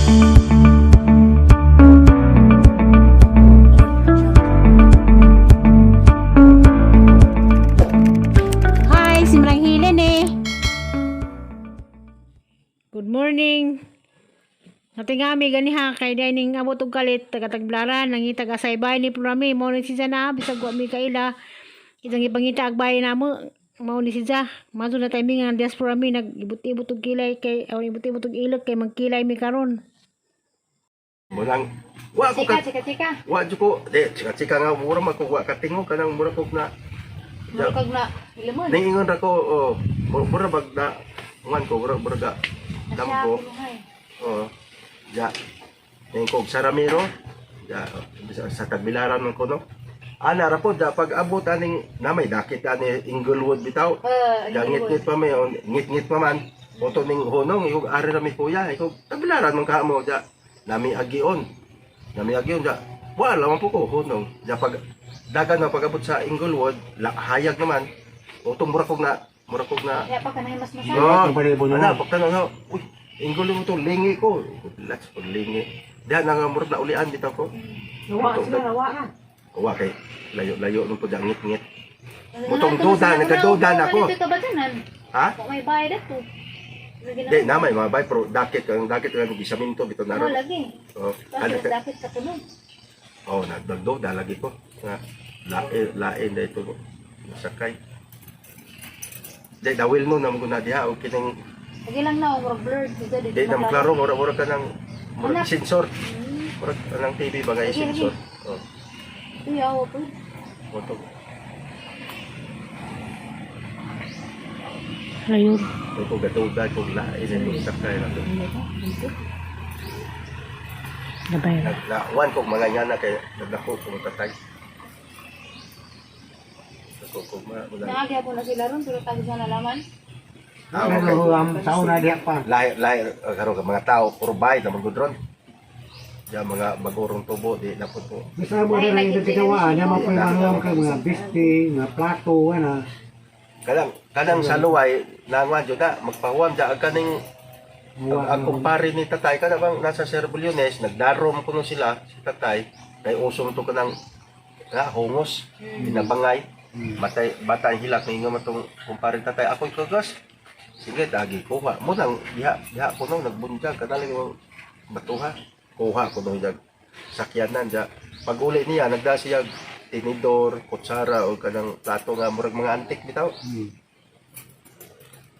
Good morning. Natingami ganiha kay dining abot og kalit taga-Tagbilaran nangitag asaybay ni Prami mo ni siya na bisag wa mi kaila itang ipangita ag bayan namo mao ni siya mato na timing nga diaspora mi nag-ibot-ibot og kilay kay ibot-ibot og ilog kay magkilay mi karon. Mulang wa ko ka Chika. wa jud ko chika nga mura makuha ka tingog kanang mura ko na Murag na ilamon. ningon ra ko mura bag na ngan ko mura ga damgo ya ning kog saramiro ya sa Tagbilaran man ko no ana ra po da pag abot aning namay dakit ani Inglewood bitaw ngit-ngit pa may ngit-ngit pa man oto ning honong yung ari ra mi kuya ikaw Tagbilaran man ka mo ja nami agion ja wala man po ko honong ja pag dagan na pag abot sa Inglewood hayag naman otong mura kog na Ya pa kanay mas masay. ana pagtanaw na uy Inglewood to lingi ko let's pag lingi diha nga murag na ulian bitaw ko Nawa. wa kay layo nung pud ngit-ngit mutong duda nagaduda na ko Dito ba tanan? ha Kung may bayad ato. di namay mabay pero dakit kang gisaminto bitaw na Mo lagi. oh Kasi dapat ka puno. oh nagduda lagi ko nga lain da ito sakay di dawil no namo na diha o kining Lagi lang na murag blurred dito di nam klaro mura ka nang mura Anak. sensor mura anang TV bagay Lagi, sensor oh Iyaw po. moto Ayun. ko gatuda ko lain ito sakay na Labay. wan ko mga nyana kay nagdako ko tatay ko Naagya po na sila ron pero tayo sa nalaman. Tao na diya pa. lahi karon ka mga tao puro bay na magudron ya mga bagorong tubo di na po Basta mo na lang yung tigawaan, na mapayalang ka mga bisti, mga plato, ano. kadang sa luway nangwan jud na magpahuwam ja kaning ang kumpare ni tatay kada bang nasa Cerbuliones nagdarom kuno sila si tatay kay usong to kanang hungos binabangay batay hilak ninyo matong kumpare tatay ako ikagas sige dagi kuha mo nang diha kuno nagbunyag kadaling yung batuha kuha kuno jag sakyanan ja pag uli niya nagda siya tinidor kutsara o kanang plato nga murag mga antik bitaw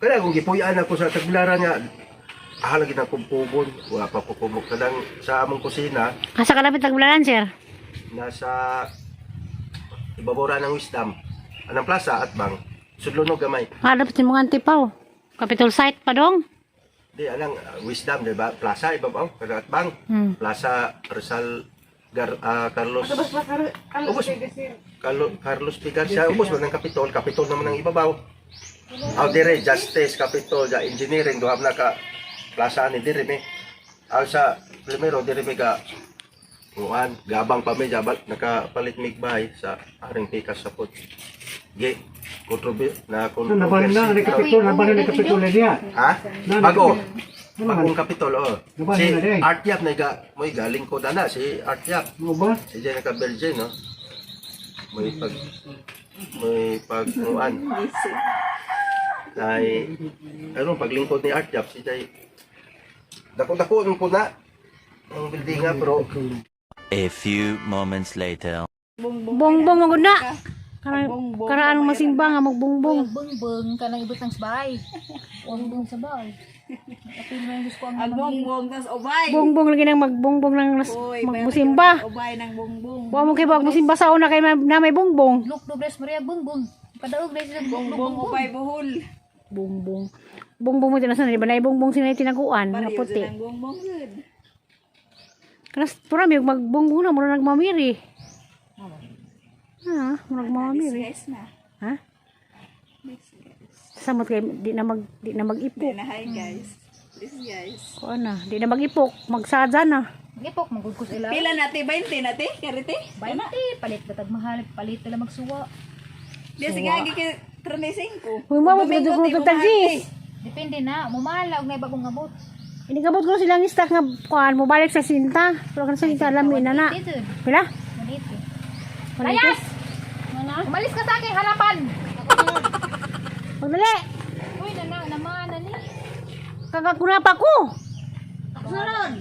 kaya kung gipuy-an ako sa Tagbilaran nga lagi na kumpubon wala pa ko kumok kadang sa among kusina Asa ka lapit Tagbilaran, sir? nasa ibabora ng Wisdom anang plaza at bang sudlonog gamay Halap si mga antipaw. Capitol site pa dong. di anang Wisdom di ba plaza ibabaw kada at bang plaza Rizal Carlos Carlos Pigarcia ubos man ng Capitol naman ang ibabaw dire Justice Capitol ja engineering duham na ka plaza ni dire mi sa primero dire mi ka kuan gabang pa mi jabal nakapalit migbay sa aring pikas sa put gi Nabahan na, nabahan na kapitol na diya. ha bagong Capitol si Art Yap na moy galing ko dana si Art Yap Ano ba? si Jay naka-virgin no may pag kuan ay ano paglingkod ni Art Yap si Jay dako ang puna ang building nga bro. A few moments later. Bongbong magud na. Karaan masimbang nga magbongbong. Bongbong kanang ibot ng sabay. Bongbong sabay. Apil mo yung gusto ko ang bongbong tas obay. Bongbong lagi nang magbongbong nang magmusimba. Obay ng bongbong. Wa mo kay magmusimba sa una kay na may bongbong. Look Dobles Maria bongbong. Padaog na sila Bongbong obay buhol. Bongbong. Bongbong mo tinasan di ba na bongbong sila tinaguan nga Mariyo puti. ng bongbong good. Kanas pura mi magbongbong na mura nagmamiri. Mura nagmamiri. Guys na. Ha? Samot kay di na mag-ipok. Na hi guys. This guys. Ko na, di na mag-ipok, magsadya na. Gipok magugkus ila. Pila nati 20 nati? Karite? Bayti palit batag mahal palit nila magsuwa. Di sige agi kay 35. Uy, mo mo tagsis. Depende na, mumala og may bagong abot. Inigabot ko silang stock nga kuan mo balik sa sinta. Pero kan sa sinta lamin na na. Dito. Pila? Dito. Layas! Umalis ka sa aking harapan. Pagdali! Uy, naman ni. Kagakuna pa ko! Sunod.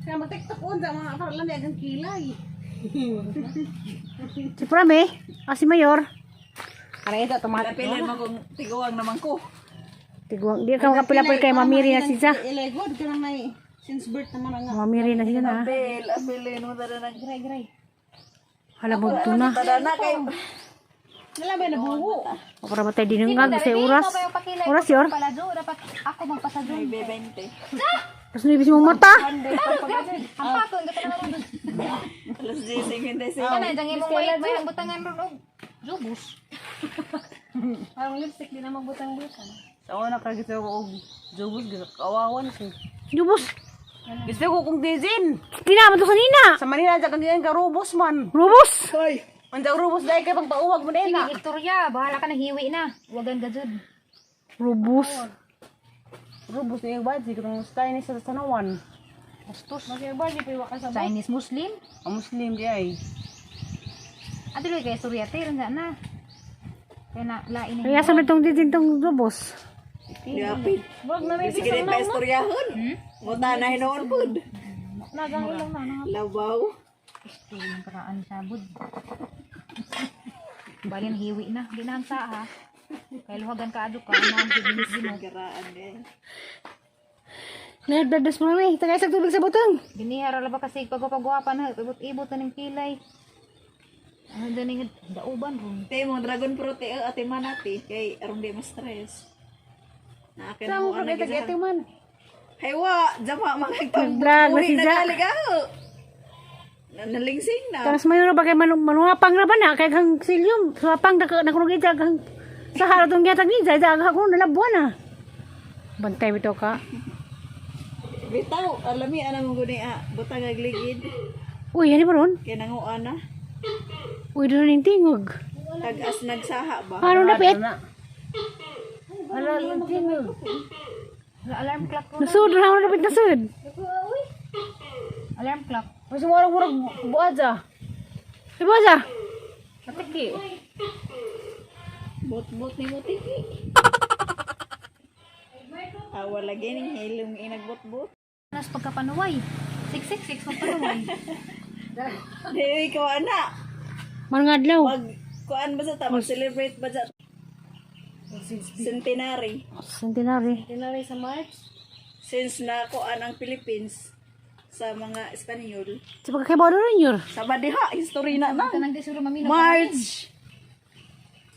Kaya mag-tiktok ko sa mga paralan na agang kilay. Si Prame, si Mayor. Kaya ito, tumatapilin mo kung tiguang naman ko. Tiguang, di ka makapilapil kay Mamiri na siya. Ilegod ka lang na eh. Since birth naman ang Mamiri na siya na. apilin mo tada na. Gray. Halabog to na. Tada na kayo. Nalabay na buho. O para matay dinungan kasi oras. Oras yor. Palado, dapat ako magpasado. May 20. Tapos nilibis mong mata. Ang pato, hindi ka naman doon. Alas 10:56. Ano, dang imong wait may ang butangan ron og jubos. Parang lipstick din na magbutang-butang. Sa una ka gusto ko og jubos kawawan ko. Jubos. Gusto ko kung dizin. Tinaman to kanina. Sa Manila dyan kang ka rubos man. Rubos. Hoy. Ang rubos dahil kay pang pauwag mo din Sige, na. Victoria, bahala ka na hiwi na. Wagan ka dyan. Rubos. Rubos na yung baji kung Chinese sa sanawan. Bastos. Mas yung baji pa yung sa Chinese Muslim. Ang Muslim di ay. Ato lang kay Suryate, rin na. Kaya na, lain Kaya sa itong didintong rubos. Yapit. Wag na may Sige rin pa istoryahon. Muta na hinoon po. nagang ilong na. Labaw. Gusto yung paraan sa bud. Bali na hiwi na. Di na hangsa ha. Kaya luhagan ka ado ka. Ano ang siginis mo. Garaan din. Nerdadas mo namin. Tagay sa tubig sa butong. Binihara la ba kasi pagpapagwapan na. Ibot-ibot na ng pilay. Ano din yung dauban ron. Te mo dragon fruit ate manati kay aron di mo stress. Na akin Saan mo pa kita gete man? Haywa, jama mga Nag-vlog na si Ja. Nagaligaw. Nalingsing na. Tapos mayo ba kay manuapang na ba na? Kay kang silyum. Suapang nakurugit siya kang sa haratong gyatag ni. Zay ako nalabuan na. Bantay bitaw ka. Bitaw, alami ana mo guni butang agligid Uy, yan ba ron? kay nanguan na. Uy, doon yung tingog. Tag-as nagsaha ba? Ano napit? Alarm clock ron. Nasud, ano napit nasud? Alarm clock. Mas murag-murag buadza. Iba sa? Matiki. Bot-bot ni mo tiki. Awa lagi ning hilong inagbot-bot. Nas pagkapanuway. 666 magpanuway. Dili ko ana. Mga adlaw. Mag kuan ba sa ta mag-celebrate ba sa centenary. Centenary. Centenary sa March. Since na kuan ang Philippines sa mga Espanyol. Sa pagkakaibaw rin yun. Sa Badiha, history na na. Kanang di suro mamino.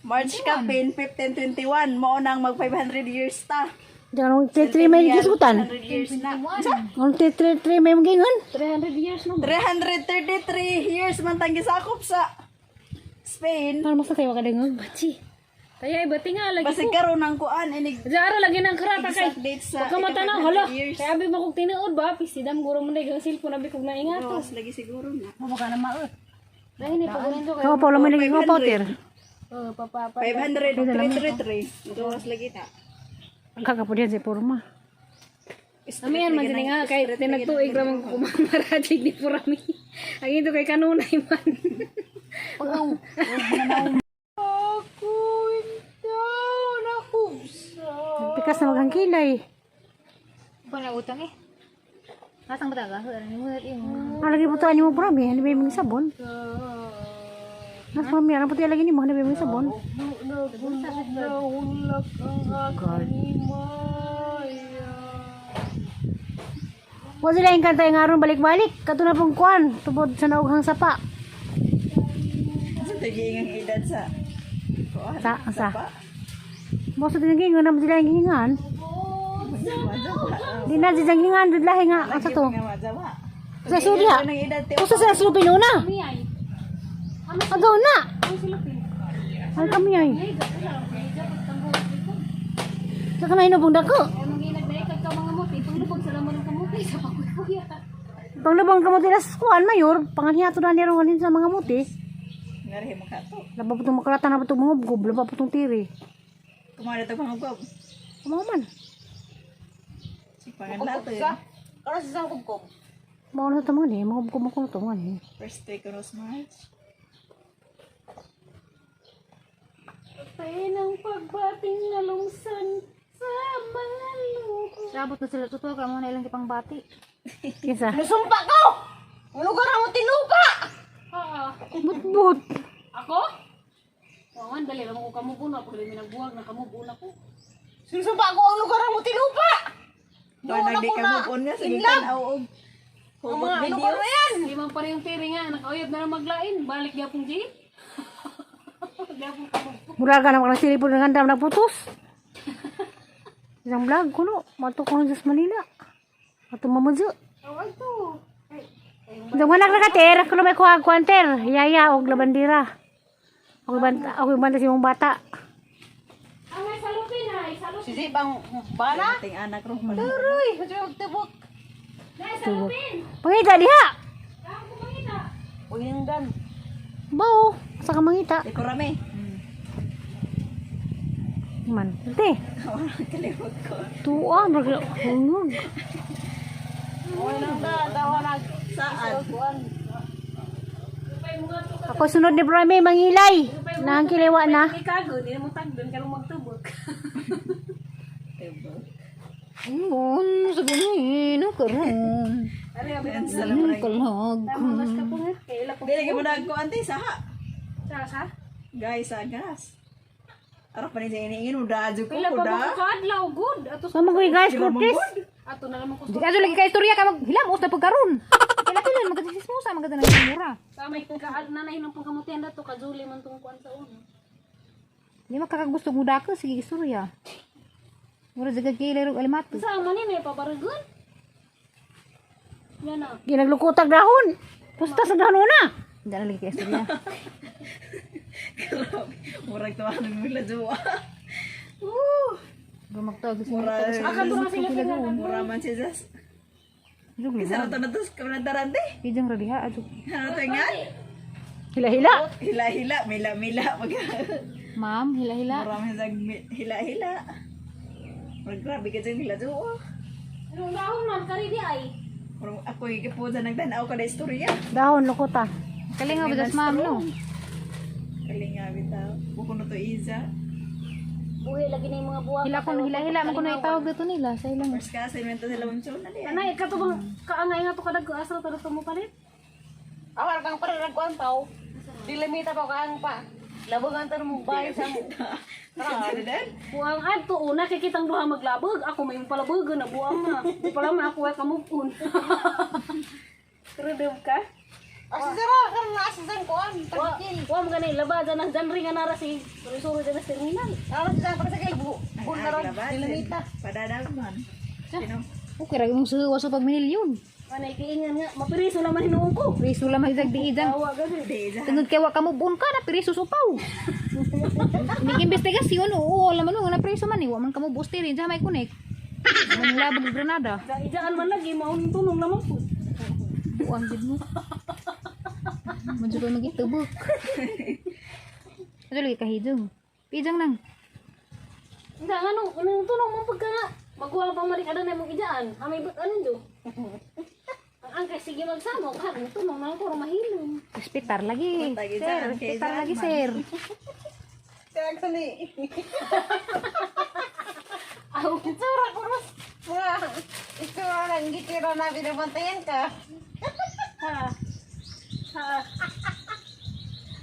March Capin 1521 mo nang mag 500 years ta. Diyan anong titri may gisutan. 100 years na. Anong titri may magingon. 300 years na. 333 years man tang gisakop sa Spain. Para mas kayo kadangog. Bachi. Kaya iba tinga lagi. Basi karon nang kuan inig Jaro lagi ng karata kay. exact date sa Pagkamata na 500 hala. years. Kaya abi mo kog tinuod ba pisidam guro mo dagang cellphone abi kog naingat. Gawas lagi siguro na. Mo ka na maot. Dahil ni pagunin ko kay. Kamu pa may naging pautir. Oh, papa. 500 333. Gawas lagi ta. Ang kakapudihan sa porma. Amihan man sini nga kay tinagtuig ra man ko kumamarajig ni Purami. Ang ito kay kanunay man. Nagpikas na maghang kilay. Wala utang eh. Nasang bataga? Ano mo imo? Lagi po tayo mo porma. Ano ba yung sabon? Nas porma. Ano po tayo lagi ni mo? Ano ba yung sabon? God. Huwag sila yung kanta yung aron balik-balik. Kato na pong kuan. Tubod sa naughang sapa. Sa tigingang edad sa kuan. Sa. Boso din ang gingan. Naman sila yung gingan. Di na di ang gingan. Dudlahi nga. Asa to? Nga majawa. Sa Surya. Nang edad ti. Kusa sa silupin una. Agaw na. Ay kami ay. Sa kanay na bunda ko. Pang labang kamuti na sa kuan mayor. Panganhiyato na niya sa mga muti. Ngari mo ka to. Laba po itong makarata na po itong mga gob. Laba po itong tiri. Kumana to mga gob. Kumaman. Panganlato yun. Kano sa isang kubkob? Mau na tamo ni, mau ko to man. First day ko Rose March. Tayo ng pagbating nalungsan sa mga luho. Sabot na sila totoo ka mo na ilang kipang bati. Kisa. Sumpa ko! Ang lugar mo tinupa! But. Ako? Wangan, dali lang ako kamubun. Ako dali minagbuwag na kamubun ako. Sinusumpa ko ang lugar mo tinupa! Doon ako na inlove! Ang mga lugar na yan! Hindi man pa rin yung tiri nga. Nakauyab na lang maglain. Balik niya pong Jane. Mura ka naman sili po ng andam nagputos. Isang vlog ko no, mato ko sa Manila. Mato mamadyo. Dong anak nakater, kuno may kuha kwanter, yaya og labandira. Ako banta si mong bata. Ang may salupin ay salupin. Si Zibang bala? Ting anak ro. Turoy! Kasi magtibok. Nay, salupin. Pangita diha. Saan ko makita? Uyanggan. Bao, sa ka mangita. Di ko rami. Man, ate. Kalimot ko. Tuwa, hungog. Okay lang na. Dawa na. Saan? Ako sunod ni Brame mangilay. Nang kilewa na. Ikago, hindi mo tagdon ka lang magtubok. Sa ganun, karon. Ano yung bilang Kalag. mas ka po nga? Kaila po. Di lagi mo nagkuhan tayo saha. Sa? Guys, sa gas. Arap pa rin sa iniingin. Udadyo ko. Kaila pa Uda. mo kadlaw, good. Ato sa Sama ko guys, Curtis. ato na naman ko Di ka lagi ka istorya ka maghilamos na pagkaron. Kailan magatisis mo sa maganda ng mura. sa may nanay ng pangkamutihan dato kajuli man tong kuan sa uno. Di makakagusto mo dako sige istorya. Mura jaga kilay ro alimato. Sa man ni may pabargon. Yan na. Ginaglukutag dahon. Pusta sa dahon na. Hindi na lagi ka istorya. Murag tuwa ng mula jowa. Gumagtawag sa Mura. Aka to na sila sa Mura man siya jas. Jug Isa lima. na to na tos. Kamanadaran de. Kijang radiha ajo. Ano to nga? Hila-hila. Hila-hila. Mila-mila. Ma'am, hila-hila. Mura man siya hila-hila. Murag grabe ka dyan hila jowa. Anong dahon man kari di ay. Murag ako ikipo dyan nagdanaw ka na istorya. Dahon lukuta. Kalinga ba das ma'am no? Kalinga bitaw. Buko na to Iza. Buhi lagi na yung mga buwak. Hila ko hila-hila man ko na itawag dito nila sa ilang. First ka assignment to sila mong chon na diyan. Anay ka to bang kaangay nga to kadag ko asra to mo palit. Awal kang pararagkuan tao. Dilimita pa kang pa. Labugan ta mo bahay sa mo. Buang adto una kay kitang duha maglabog. Ako may palabog na buang na. Di pala man ako ay kamupon. Kredew ka? Asisara kan na asisan kuan. Wa mo ganay labadan ng genre nga nara si suru sa terminal. Ano sa para sa kilbo? Bun na ron. Dilimita. Padadagman. Sino? Okay ra imong suwa sa pagminilyon. Anay kiingan nga mapiriso naman hinuon ko. Priso lang magdag diidang. Awa gani. Tungod kay wa ka mo buon ka na priso supaw. Nag-investigasyon oo laman nga na priso man wa man ka mo bustirin sa may connect. Ang labog ng Granada. Sa ijaan man lagi maun tunong naman po. Buang gid mo. Medyo ko magitubok. Ano lagi kahidong. Pijang nang. Hindi ano tunong mo pagka nga. Magwa pang malikada na mong ijaan. Amay ba ano do? Ang angkay sige magsamo ka. Tunong na ko mahilom. Hospital lagi. Tagi Sir, dyan, hospital lagi sir. Kaya ka ni. Aw, Itsura ko mas. Mga itsura lang gitira na binabantayan ka. ha. Ha.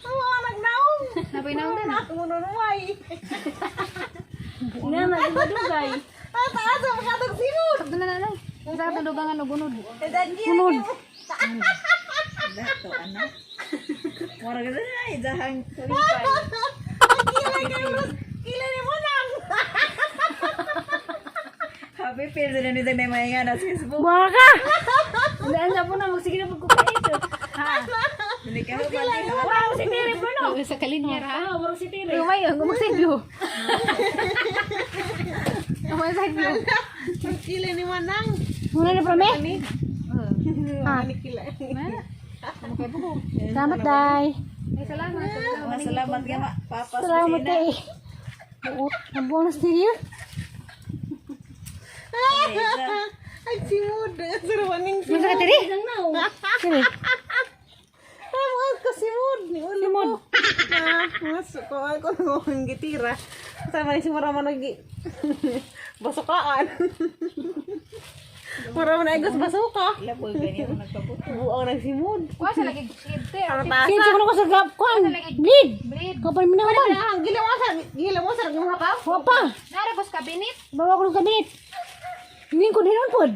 Ang mga nagnaong. Napay na din. Ngununumay. Nga na dugay. Ang taas ang makatag sinod. Sakto na lang. Sa tudugangan og unod. Sunod. Dato anak. Mura ka na idahang. Kilay ni mo nang. Happy feel din ni Dane Maya na sa Facebook. Baka. Daan na po na magsige na pagkukait. Ha. Hindi ka ba? Wow, si Tiri po no. Sa kalinyer ha. Ah, mura si Tiri. Rumay ang gumagsaylo. Rumay sa view. Kilay ni Manang. Muna na prame. Ha. Mana? Ano kay buko? Salamat day. Ay salamat. Salamat ka ma. Papas. Salamat day. Oo, nabuong na siya. Surumaning Masa ka tiri? Isang now. Tiri. Tama ka simod ni ulo mo. Masuk ko ako ng gitira. Sama ni si Marama lagi. Basukaan. Marama na igos basuka. Laboy ganyan nagpabuto. Buang nagsimod. Kuha sa lagi siyempre. Ang Sinso tasa. ko na ko sa gap ko. Bleed. Bleed. Kapal mo na man. Ah, gila mo sa mga pa. Wapa. Nara bos kabinit. Bawa ko ng kabinet. Hindi ko dinon pod.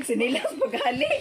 Sinilas magali.